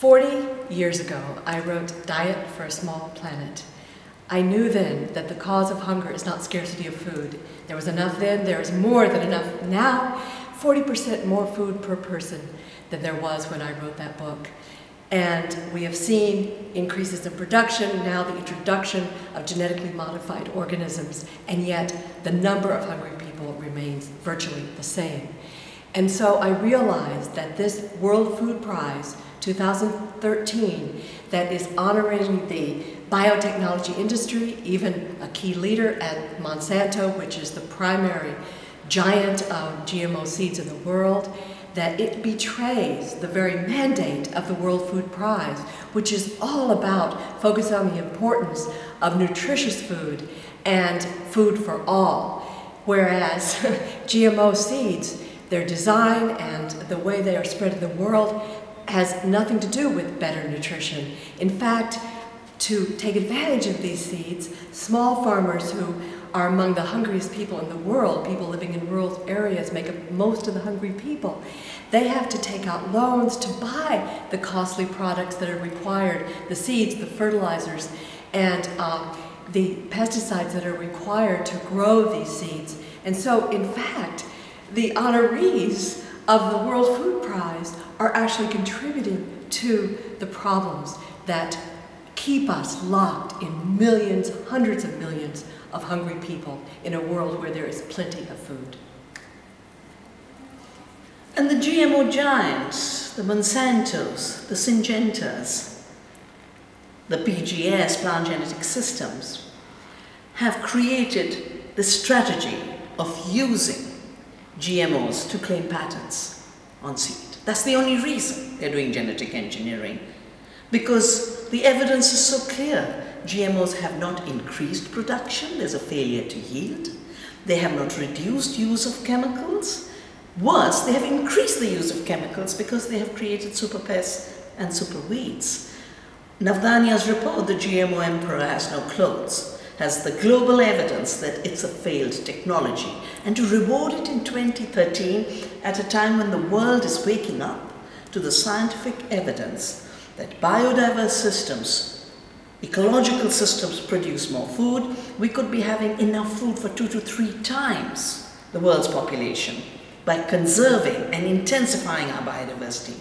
40 years ago, I wrote Diet for a Small Planet. I knew then that the cause of hunger is not scarcity of food. There was enough then, there is more than enough now. 40% more food per person than there was when I wrote that book. And we have seen increases in production, now the introduction of genetically modified organisms, and yet the number of hungry people remains virtually the same. And so I realized that this World Food Prize 2013 that is honoring the biotechnology industry, even a key leader at Monsanto, which is the primary giant of GMO seeds in the world, that it betrays the very mandate of the World Food Prize, which is all about focusing on the importance of nutritious food and food for all. Whereas GMO seeds, their design and the way they are spread in the world has nothing to do with better nutrition. In fact, to take advantage of these seeds, small farmers who are among the hungriest people in the world, people living in rural areas make up most of the hungry people, they have to take out loans to buy the costly products that are required, the seeds, the fertilizers, and the pesticides that are required to grow these seeds. And so, in fact, the honorees of the World Food Prize are actually contributing to the problems that keep us locked in millions, hundreds of millions of hungry people in a world where there is plenty of food. And the GMO giants, the Monsantos, the Syngentas, the PGS, plant genetic systems, have created the strategy of using GMOs to claim patents on seed. That's the only reason they're doing genetic engineering, because the evidence is so clear. GMOs have not increased production, there's a failure to yield. They have not reduced use of chemicals. Worse, they have increased the use of chemicals because they have created super pests and super weeds. Navdania's report, The GMO Emperor Has No Clothes, has the global evidence that it's a failed technology. And to reward it in 2013, at a time when the world is waking up to the scientific evidence that biodiverse systems, ecological systems produce more food, we could be having enough food for 2 to 3 times the world's population by conserving and intensifying our biodiversity,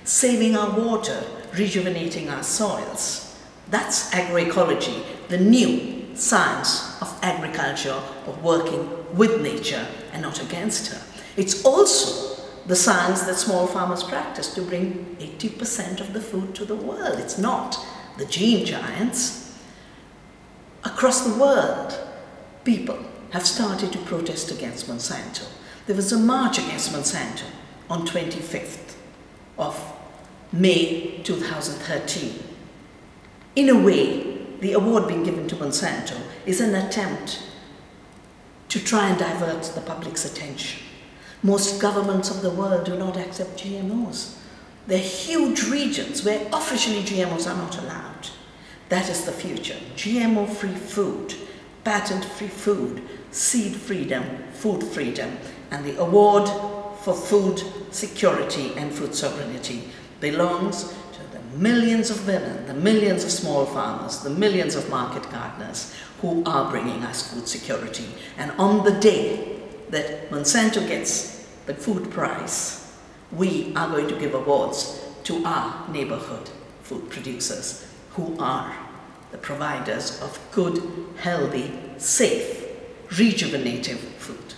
saving our water, rejuvenating our soils. That's agroecology, the new science of agriculture, of working with nature and not against her. It's also the science that small farmers practice to bring 80% of the food to the world. It's not the gene giants. Across the world, people have started to protest against Monsanto. There was a march against Monsanto on 25th of May 2013. In a way, the award being given to Monsanto is an attempt to try and divert the public's attention. Most governments of the world do not accept GMOs. There are huge regions where officially GMOs are not allowed. That is the future. GMO-free food, patent-free food, seed freedom, food freedom, and the award for food security and food sovereignty belongs to the millions of women, the millions of small farmers, the millions of market gardeners who are bringing us food security. And on the day that Monsanto gets the food prize, we are going to give awards to our neighborhood food producers who are the providers of good, healthy, safe, rejuvenative food.